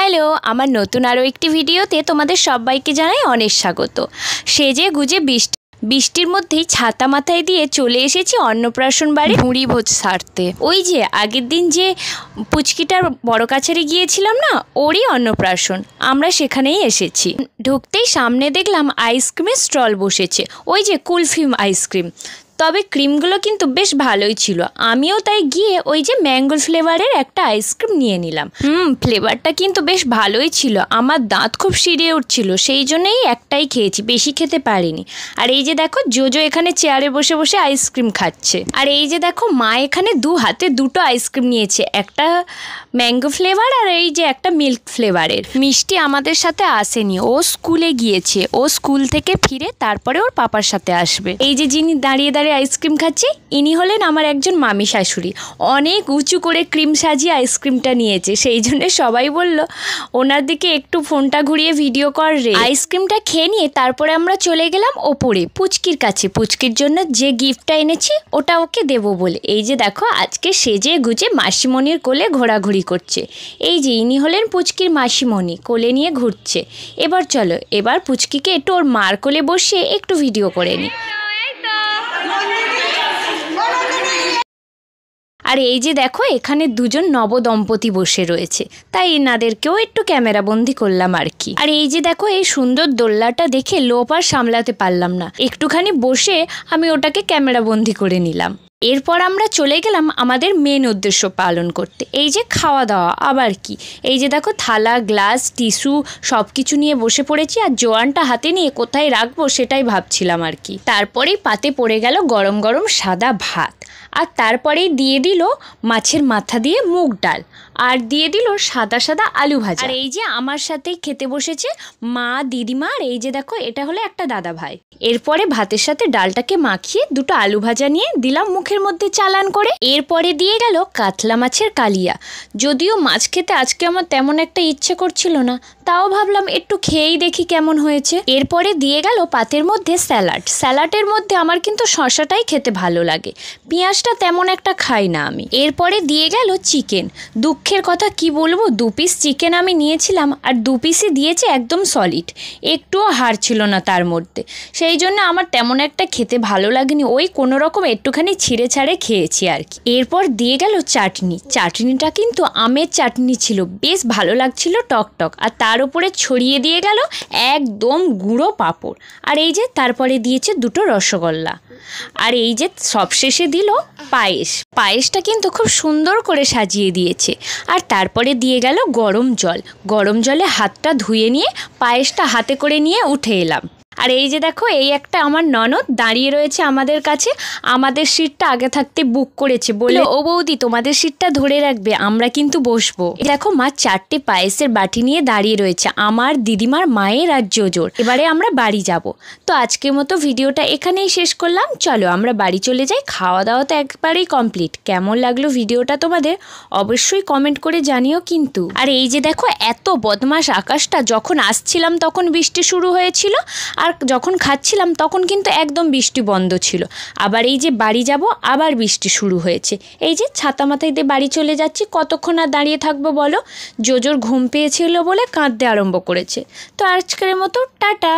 Hello, আমার নতুন আরও একটি ভিডিওতে তোমাদের সবাইকে জানাই অনেক স্বাগত। সেজে গুজে বৃষ্টির মধ্যেই ছাতা মাথায় দিয়ে চলে এসেছি অন্নপ্রাশন বাড়ি ভুঁড়ি ভোজ সারতে। ওই যে আগের দিন যে পুচকিটার বড় কাছারি গিয়েছিলাম না, ওরই অন্নপ্রাশন, আমরা সেখানেই এসেছি। ঢুকতেই সামনে দেখলাম আইসক্রিমের স্টল বসেছে, ওই যে কুলফি আইসক্রিম। তবে ক্রিমগুলো কিন্তু বেশ ভালোই ছিল। আমিও তাই গিয়ে ওই যে ম্যাঙ্গো ফ্লেভারের একটা আইসক্রিম নিয়ে নিলাম। ফ্লেভারটা কিন্তু বেশ ভালোই ছিল। আমার দাঁত খুব সিঁড়ে উঠছিল, সেই জন্যই একটাই খেয়েছি, বেশি খেতে পারিনি। আর এই যে দেখো জোজো এখানে চেয়ারে বসে বসে আইসক্রিম খাচ্ছে। আর এই যে দেখো মা এখানে দু হাতে দুটো আইসক্রিম নিয়েছে, একটা ম্যাঙ্গো ফ্লেভার আর এই যে একটা মিল্ক ফ্লেভারের। মিষ্টি আমাদের সাথে আসেনি, ও স্কুলে গিয়েছে। ও স্কুল থেকে ফিরে তারপরে ওর পাপার সাথে আসবে। এই যে যিনি দাঁড়িয়ে দাঁড়িয়ে আইসক্রিম খাচ্ছে, ইনি হলেন আমার একজন মামি শাশুড়ি। অনেক উঁচু করে ক্রিম সাজিয়ে আইসক্রিমটা নিয়েছে, সেই জন্য সবাই বলল ওনার দিকে একটু ফোনটা ঘুরিয়ে ভিডিও কর রে। আইসক্রিমটা খেয়ে নিয়ে তারপরে আমরা চলে গেলাম ওপরে পুচকির কাছে। পুচকির জন্য যে গিফটটা এনেছি ওটা ওকে দেবো বলে। এই যে দেখো আজকে সেজে গুজে মাসিমণির কোলে ঘোরাঘুরি করছে। এই যে ইনি হলেন পুচকির মাসিমণি, কোলে নিয়ে ঘুরছে। এবার চলো, এবার পুচকিকে একটু ওর মার কোলে বসিয়ে একটু ভিডিও করে নিই। আর এই যে দেখো এখানে দুজন নবদম্পতি বসে রয়েছে, তাই এনাদেরকেও একটু ক্যামেরা বন্দি করলাম আর কি। আর এই যে দেখো এই সুন্দর দোলনাটা দেখে লোভ আর সামলাতে পারলাম না, একটুখানি বসে আমি ওটাকে ক্যামেরা বন্দি করে নিলাম। এরপর আমরা চলে গেলাম আমাদের মেন উদ্দেশ্য পালন করতে, এই যে খাওয়া দাওয়া। আবার কি, এই যে দেখো থালা গ্লাস টিস্যু সব কিছু নিয়ে বসে পড়েছি, আর জোয়ানটা হাতে নিয়ে কোথায় রাখবো সেটাই ভাবছিলাম আর কি। তারপরেই পাতে পড়ে গেল গরম গরম সাদা ভাত, আর তারপরেই দিয়ে দিল মাছের মাথা দিয়ে মুগ ডাল, আর দিয়ে দিল সাদা সাদা আলু ভাজা। আর এই যে আমার সাথেই খেতে বসেছে মা, দিদিমা, আর এই যে দেখো এটা হলো একটা দাদা ভাই। এরপরে ভাতের সাথে ডালটাকে মাখিয়ে দুটো আলু ভাজা নিয়ে দিলাম মুখের মধ্যে চালান করে। এরপরে দিয়ে গেল কাতলা মাছের কালিয়া। যদিও মাছ খেতে আজকে আমার তেমন একটা ইচ্ছে করছিল না, তাও ভাবলাম একটু খেয়েই দেখি কেমন হয়েছে। এরপরে দিয়ে গেল পাতের মধ্যে স্যালাড। স্যালাডের মধ্যে আমার কিন্তু শশাটাই খেতে ভালো লাগে, পেঁয়াজটা তেমন একটা খাই না আমি। এরপরে দিয়ে গেল চিকেন। দুঃখের কথা কি বলবো, 2 পিস চিকেন আমি নিয়েছিলাম আর 2 পিসই দিয়েছে একদম সলিড, একটুও হাড় ছিল না তার মধ্যে। সেই জন্য আমার তেমন একটা খেতে ভালো লাগেনি, ওই কোনো রকম একটুখানি ছিঁড়ে ছাড়ে খেয়েছি আর কি। এরপর দিয়ে গেল চাটনি। চাটনিটা কিন্তু আমের চাটনি ছিল, বেশ ভালো লাগছিল, টক টক। আর তার উপরে ছড়িয়ে দিয়ে গেল একদম গুঁড়ো পাঁপড়। আর এই যে তারপরে দিয়েছে দুটো রসগোল্লা। আর এই যে সবশেষে দিল পায়েস। পায়েসটা কিন্তু খুব সুন্দর করে সাজিয়ে দিয়েছে। আর তারপরে দিয়ে গেল গরম জল। গরম জলে হাতটা ধুয়ে নিয়ে পায়েসটা হাতে করে নিয়ে উঠে এলাম। আর এই যে দেখো এই একটা আমার ননদ দাঁড়িয়ে রয়েছে আমাদের কাছে, আমাদের সিটটা আগে থাকতে বুক করেছে, বলে ও বৌদি তোমাদের সিটটা ধরে রাখবে, আমরা কিন্তু বসবো। দেখো মা 4টে পায়েসের বাটি নিয়ে দাঁড়িয়ে রয়েছে, আমার দিদিমার মায়ের আর জোজোর। এবারে আমরা বাড়ি যাব। তো আজকের মতো ভিডিওটা এখানেই শেষ করলাম, চলো আমরা বাড়ি চলে যাই। খাওয়া দাওয়া তো একবারেই কমপ্লিট। কেমন লাগলো ভিডিওটা তোমাদের অবশ্যই কমেন্ট করে জানিও কিন্তু। আর এই যে দেখো এত বদমাস আকাশটা, যখন আসছিলাম তখন বৃষ্টি শুরু হয়েছিল, আর যখন খাচ্ছিলাম তখন কিন্তু একদম বৃষ্টি বন্ধ ছিল। আবার এই যে বাড়ি যাব আবার বৃষ্টি শুরু হয়েছে। এই যে ছাতা মাথায় দিয়ে বাড়ি চলে যাচ্ছি, কতক্ষণ আর দাঁড়িয়ে থাকবো বলো। জোজোর ঘুম পেয়েছিল বলে কাঁদতে আরম্ভ করেছে। তো আজকের মতো টাটা।